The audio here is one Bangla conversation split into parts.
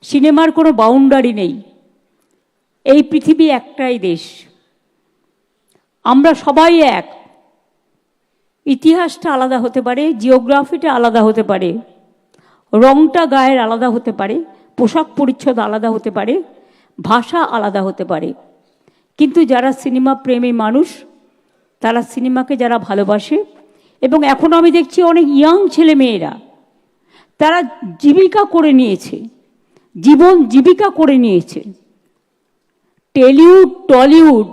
সিনেমার কোনো বাউন্ডারি নেই। এই পৃথিবী একটাই দেশ, আমরা সবাই এক। ইতিহাসটা আলাদা হতে পারে, জিওগ্রাফিটা আলাদা হতে পারে, রংটা গায়ের আলাদা হতে পারে, পোশাক পরিচ্ছদ আলাদা হতে পারে, ভাষা আলাদা হতে পারে, কিন্তু যারা সিনেমা প্রেমী মানুষ, তারা সিনেমাকে যারা ভালোবাসে, এবং এখন আমি দেখছি অনেক ইয়াং ছেলে মেয়েরা তারা জীবিকা করে নিয়েছে, জীবন জীবিকা করে নিয়েছে। টলিউড, টলিউড,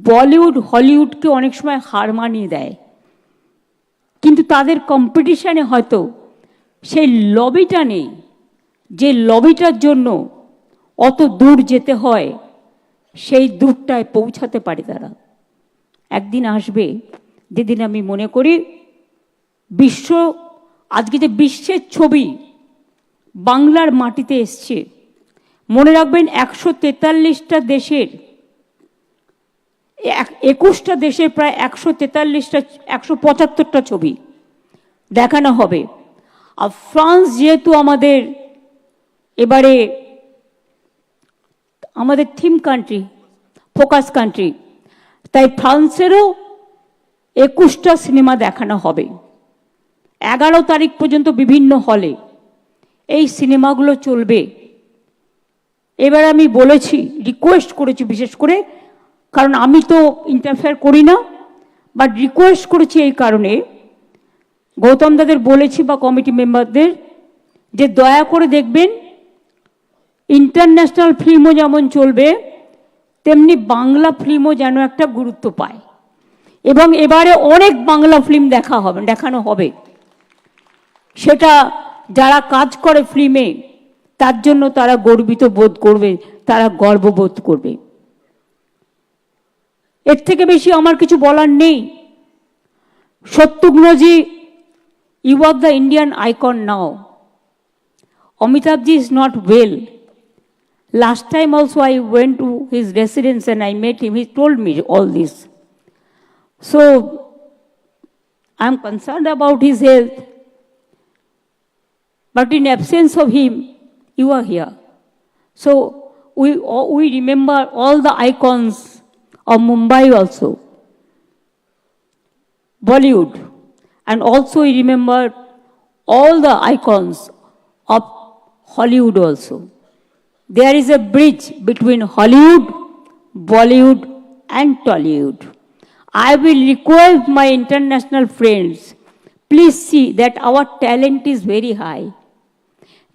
বলিউড, হলিউডকে অনেক সময় হার মানিয়ে দেয়, কিন্তু তাদের কম্পিটিশানে হয়তো সেই লবিটা নেই, যে লবিটার জন্য অত দূর যেতে হয়, সেই দূরটায় পৌঁছাতে পারে তারা। একদিন আসবে যেদিন আমি মনে করি বিশ্ব, আজকে যে বিশ্বের ছবি বাংলার মাটিতে এসছে, মনে রাখবেন 143টা দেশের, 21টা দেশের প্রায় 143টা 175টা ছবি দেখানো হবে। আর ফ্রান্স যেহেতু আমাদের এবারে আমাদের থিম কান্ট্রি, ফোকাস কান্ট্রি, তাই ফ্রান্সেরও 21টা সিনেমা দেখানো হবে 11 তারিখ পর্যন্ত বিভিন্ন হলে। এই সিনেমাগুলো চলবে। এবার আমি বলেছি, রিকোয়েস্ট করেছি, বিশেষ করে কারণ আমি তো ইন্টারফেয়ার করি না, বাট রিকোয়েস্ট করেছি এই কারণে, গৌতম দাদের বলেছি বা কমিটি মেম্বারদের, যে দয়া করে দেখবেন ইন্টারন্যাশনাল ফিল্মও যেমন চলবে, তেমনি বাংলা ফিল্মও যেন একটা গুরুত্ব পায়। এবং এবারে অনেক বাংলা ফিল্ম দেখানো হবে। সেটা যারা কাজ করে ফিল্মে, তার জন্য তারা গর্বিত বোধ করবে, তারা গর্ববোধ করবে। এর থেকে বেশি আমার কিছু বলার নেই। শত্রুঘ্নজি, you are the Indian icon now. Amitabh ji is not well. Last time also I went to his residence and I met him. He told me all this. So I am concerned about his health. But in absence of him, you are here. So we remember all the icons of Mumbai also, Bollywood, and also we remember all the icons of Hollywood also. There is a bridge between Hollywood, Bollywood and Tollywood. I will request my international friends, please see that our talent is very high.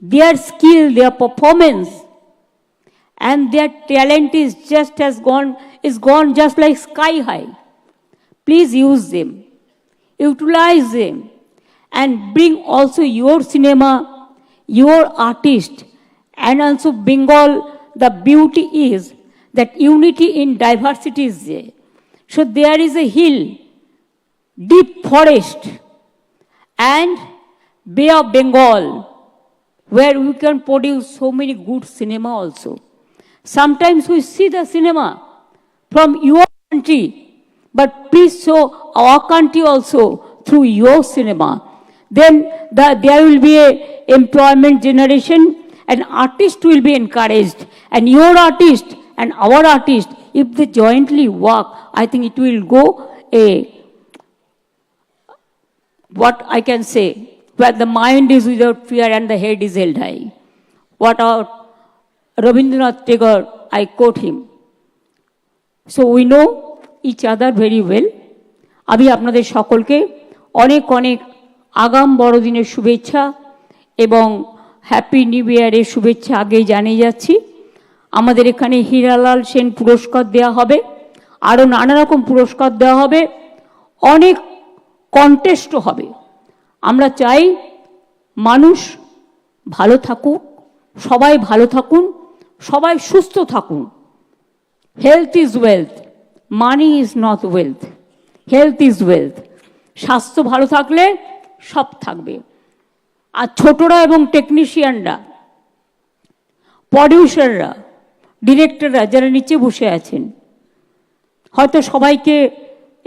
Their skill, their performance, and their talent is gone just like sky high. Please use them, utilize them, and bring also your cinema, your artist, and also Bengal. The beauty is that unity in diversity is there. So there is a hill, deep forest, and Bay of Bengal, where we can produce so many good cinema also. Sometimes we see the cinema from your country, but please show our country also through your cinema. Then there will be a employment generation, and artists will be encouraged, and your artist and our artist, if they jointly work, I think it will go what I can say, where the mind is without fear and the head is held high. What our Rabindranath Tagore, I quote him. So we know each other very well. আমি আপনাদের সকলকে অনেক অনেক আগাম বড়দিনের শুভেচ্ছা এবং হ্যাপি নিউ ইয়ারের শুভেচ্ছা আগেই জানিয়ে যাচ্ছি। আমাদের এখানে হীরালাল সেন পুরস্কার দেওয়া হবে, আরও নানা রকম পুরস্কার দেওয়া হবে, অনেক কন্টেস্টও হবে। আমরা চাই মানুষ ভালো থাকুক, সবাই ভালো থাকুন, সবাই সুস্থ থাকুন। Health is wealth, money is not wealth, health is wealth. স্বাস্থ্য ভালো থাকলে সব থাকবে। আর ছোটরা এবং টেকনিশিয়ানরা, প্রডিউসাররা, ডিরেক্টররা যারা নিচে বসে আছেন, হয়তো সবাইকে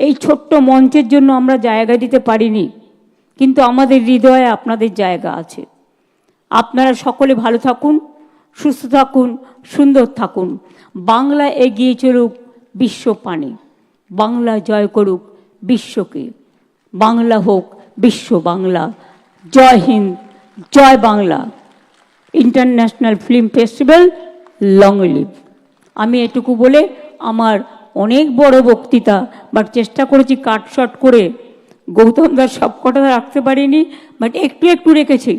এই ছোট্ট মঞ্চের জন্য আমরা জায়গা দিতে পারিনি, কিন্তু আমাদের হৃদয়ে আপনাদের জায়গা আছে। আপনারা সকলে ভালো থাকুন, সুস্থ থাকুন, সুন্দর থাকুন। বাংলা এগিয়ে চলুক বিশ্ব পানে, বাংলা জয় করুক বিশ্বকে, বাংলা হোক বিশ্ব বাংলা। জয় হিন্দ, জয় Bangla. International film festival long live. আমি এটুকু বলে আমার অনেক বড় বক্তৃতা, বাট চেষ্টা করেছি কাট শট করে, গৌতম দাস সব কটা রাখতে পারিনি, বাট একটু একটু রেখেছি।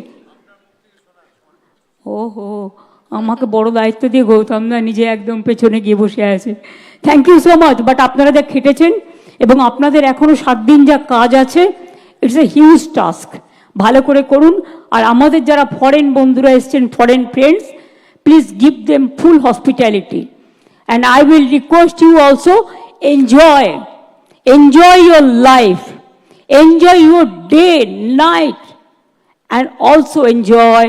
ওহো, আমাকে বড় দায়িত্ব দিয়ে গৌতম দা নিজে একদম পেছনে গিয়ে বসে আছে। Thank you so much. But আপনারা যা খেটেছেন এবং আপনাদের এখনো 7 দিন যা কাজ আছে, ইটস এ হিউজ টাস্ক। ভালো করে করুন। আর আমাদের যারা ফরেন বন্ধুরা এসছেন, foreign friends, please give them full hospitality. And I will request you also, enjoy your life, enjoy your day, night, and also enjoy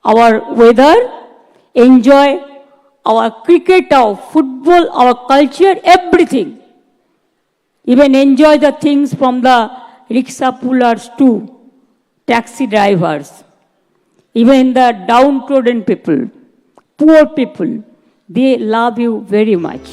our weather, enjoy our cricket, our football, our culture, everything. Even enjoy the things from the rickshaw pullers to taxi drivers. Even the downtrodden people, poor people, they love you very much.